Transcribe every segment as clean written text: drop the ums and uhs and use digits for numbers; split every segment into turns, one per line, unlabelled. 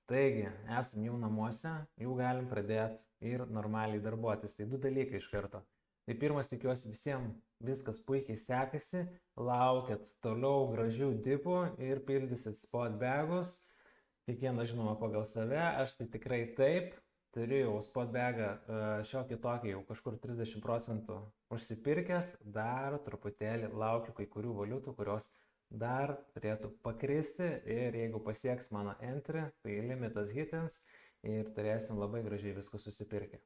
Taigi, esam jau namuose, jau galim pradėti ir normaliai darbuotis. Tai du dalykai iš karto. Tai pirmas, tikiuosi visiems viskas puikiai sekasi, laukit toliau gražių dipų ir pildysit spot bagus. Kiekvienas žinoma pagal save, aš tai tikrai taip. Turiu jau spot bagą šiokį tokį jau kažkur 30% užsipirkęs, dar truputėlį laukiu kai kurių valiutų, kurios dar turėtų pakristi ir jeigu pasieks mano entry, tai limitas hitins ir turėsim labai gražiai viską susipirkę.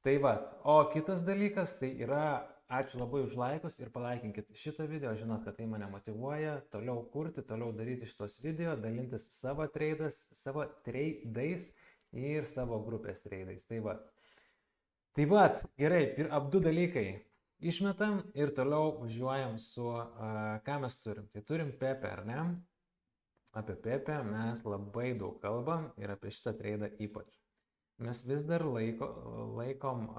Tai va, o kitas dalykas tai yra, ačiū labai už laikus ir palaikinkit šitą video, žinot, kad tai mane motyvuoja toliau kurti, toliau daryti šitos video, dalintis savo treidais ir savo grupės treidais. Tai va, gerai, du dalykai. Išmetam ir toliau važiuojam su, ką mes turim. Tai turim Pepe, ar ne? Apie Pepe mes labai daug kalbam ir apie šitą treidą ypač. Mes vis dar laikom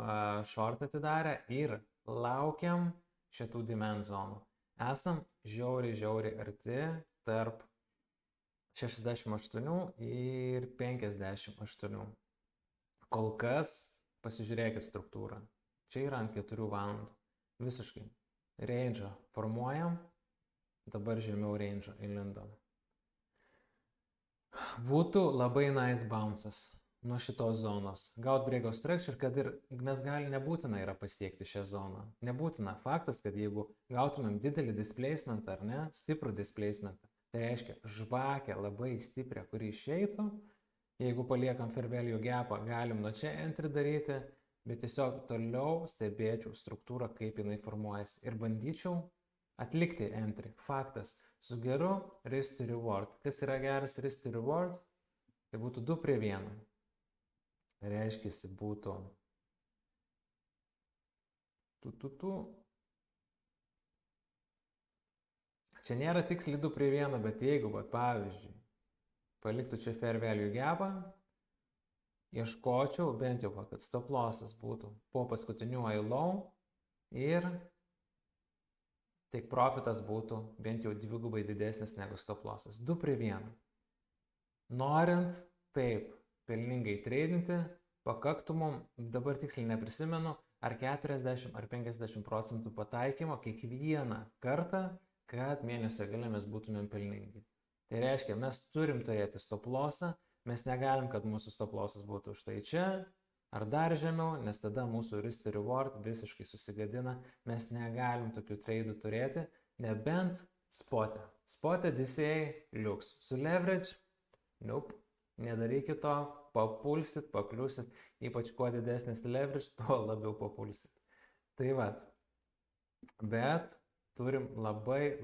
short atidarę ir laukiam šitų demand zonų. Esam žiauriai arti tarp 68 ir 58. Kol kas pasižiūrėkit struktūrą. Čia yra ant 4 valandų. Visiškai. Range'ą formuojam. Dabar žemiau range'o įlindom. Būtų labai nice bounce'as nuo šitos zonos. Gaut break of structure, kad ir mes nebūtina yra pasiekti šią zoną. Nebūtina. Faktas, kad jeigu gautumėm didelį displacement ar ne, stiprų displacementą, tai reiškia žvakę labai stiprią, kuri išeitų. Jeigu paliekam fair value gapą, galim nuo čia entry daryti, bet tiesiog toliau stebėčiau struktūrą, kaip jinai formuojasi ir bandyčiau atlikti entry. Faktas, su geru risk to reward. Kas yra geras risk to reward? Tai būtų 2:1. Reiškiasi būtų Čia nėra tiksliai 2:1, bet jeigu, pavyzdžiui, paliktų čia fair value gapą, ieškočiau bent jau, kad stop lossas būtų po paskutiniuoju low ir take profitas būtų bent jau 2x didesnis negu stop lossas. 2:1. Norint taip pelningai treidinti, pakaktų mum, dabar tiksliai neprisimenu, ar 40 ar 50% pataikymo kiekvieną kartą, kad mėnesio gale mes būtumėm pelningi. Tai reiškia, mes turim turėti stop lossą, mes negalim, kad mūsų stop lossas būtų štai čia, ar dar žemiau, nes tada mūsų risk to reward visiškai susigadina, mes negalim tokių treidų turėti, nebent spot'e. Spot'e DCA liuks. Su leverage, nope, nedarykit to, papulsit, pakliusit, ypač kuo didesnis leverage, tuo labiau papulsit. Tai va, bet turim labai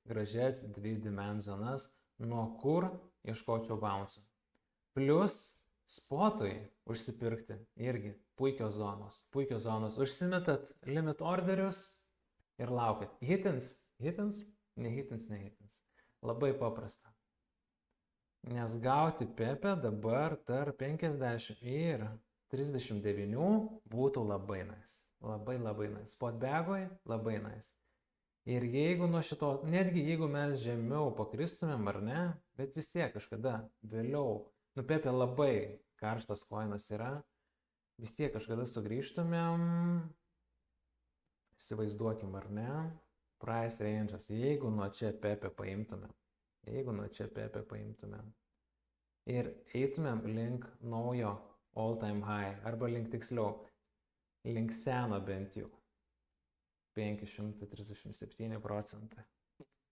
gražias 2 demand zonas, nuo kur ieškočiau bounce'o. Plus spotui užsipirkti irgi puikios zonos. Užsimetat limit orderius ir laukit. Hitins, nehitins. Labai paprasta. Nes gauti Pepe dabar tarp 50 ir 39 būtų labai nice. Labai nice. Spot bagoj labai nice. Ir jeigu nuo šito, netgi jeigu mes žemiau pakristumėm ar ne, bet vis tiek kažkada vėliau, Pepe labai karštas koinas yra, vis tiek kažkada sugrįžtumėm, įsivaizduokim ar ne, price range'as, jeigu nuo čia Pepe paimtumėm ir eitumėm link naujo all time high, arba link tiksliau, link seno bent jau. 537%.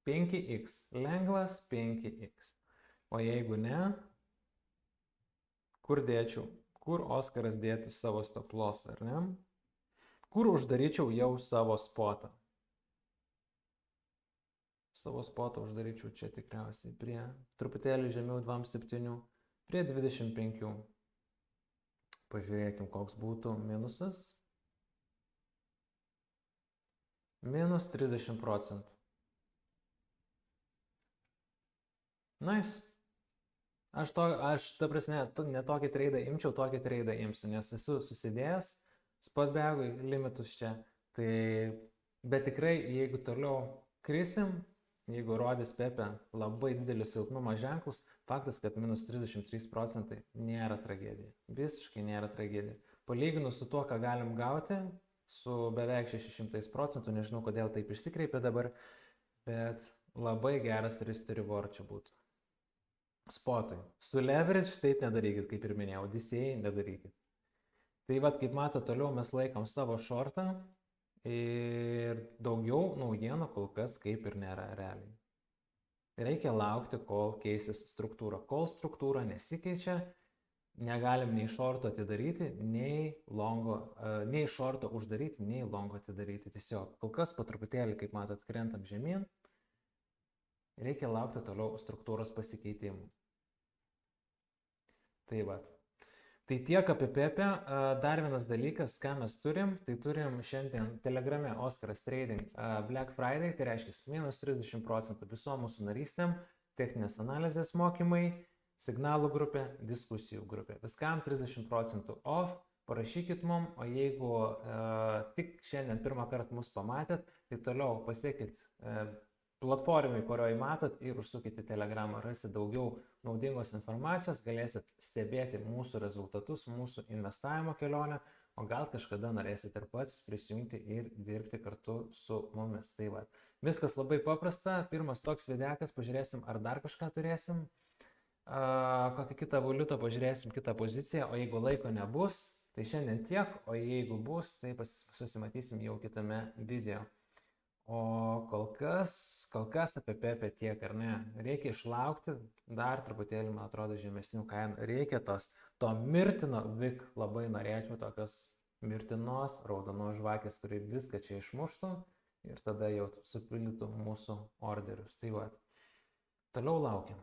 5x. Lengvas 5x. O jeigu ne, kur dėčiau? Kur Oskaras dėtų savo stop loss, ar ne? Kur uždaryčiau jau savo spotą? Savo spotą uždaryčiau čia tikriausiai prie truputėlį žemiau 27, prie 25. Pažiūrėkim, koks būtų minusas. Minus 30%. Nice. Aš ta prasme, ne tokį treidą imčiau, tokį treidą imsiu, nes esu susidėjęs spot bagui limitus čia. Tai, bet tikrai, jeigu toliau krisim, jeigu rodys Pepe labai didelius silpnumo ženklus, faktas, kad minus 33 procentai nėra tragedija. Visiškai nėra tragedija. Palyginus su tuo, ką galim gauti, su beveik 600 procentų, nežinau, kodėl taip išsikreipė dabar, bet labai geras risk to reward čia būtų. Spotui. Su leverage taip nedarykit, kaip ir minėjau, DCA nedarykit. Tai vad, kaip matote, toliau mes laikom savo shortą ir daugiau naujienų kol kas kaip ir nėra realiai. Reikia laukti, kol keisis struktūra. Kol struktūra nesikeičia, negalim nei shorto atidaryti, nei shorto uždaryti, nei longo atidaryti. Tiesiog kol kas po truputėlį, kaip matot, krentam žemyn. Reikia laukti toliau struktūros pasikeitimų. Tai vad. Tai tiek apie Pepe. Dar vienas dalykas, ką mes turim, tai turim šiandien Telegrame Oskaras Trading Black Friday, tai reiškia minus 30 procentų visom mūsų narystėm, techninės analizės mokymai, signalų grupė, diskusijų grupė. Viskam 30 procentų off, parašykit mum, o jeigu tik šiandien pirmą kartą mus pamatėt, tai toliau pasiekit platformai, kurioje matot ir užsukite Telegramą, rasit daugiau naudingos informacijos, galėsit stebėti mūsų rezultatus, mūsų investavimo kelionę, o gal kažkada norėsit ir pats prisijungti ir dirbti kartu su mumis. Tai va, viskas labai paprasta, pirmas toks videokas, pažiūrėsim, ar dar kažką turėsim, kokią kitą valiutą, pažiūrėsim kitą poziciją, o jeigu laiko nebus, tai šiandien tiek, o jeigu bus, tai susimatysim jau kitame video. O kol kas apie Pepe tiek, ar ne? Reikia išlaukti dar truputėlį, man atrodo, žemesnių kainų. Reikia to mirtino VIK, labai norėčiau tokios mirtinos raudonos žvakės, kuri viską čia išmuštų ir tada jau supildytų mūsų orderius. Tai va, toliau laukiam.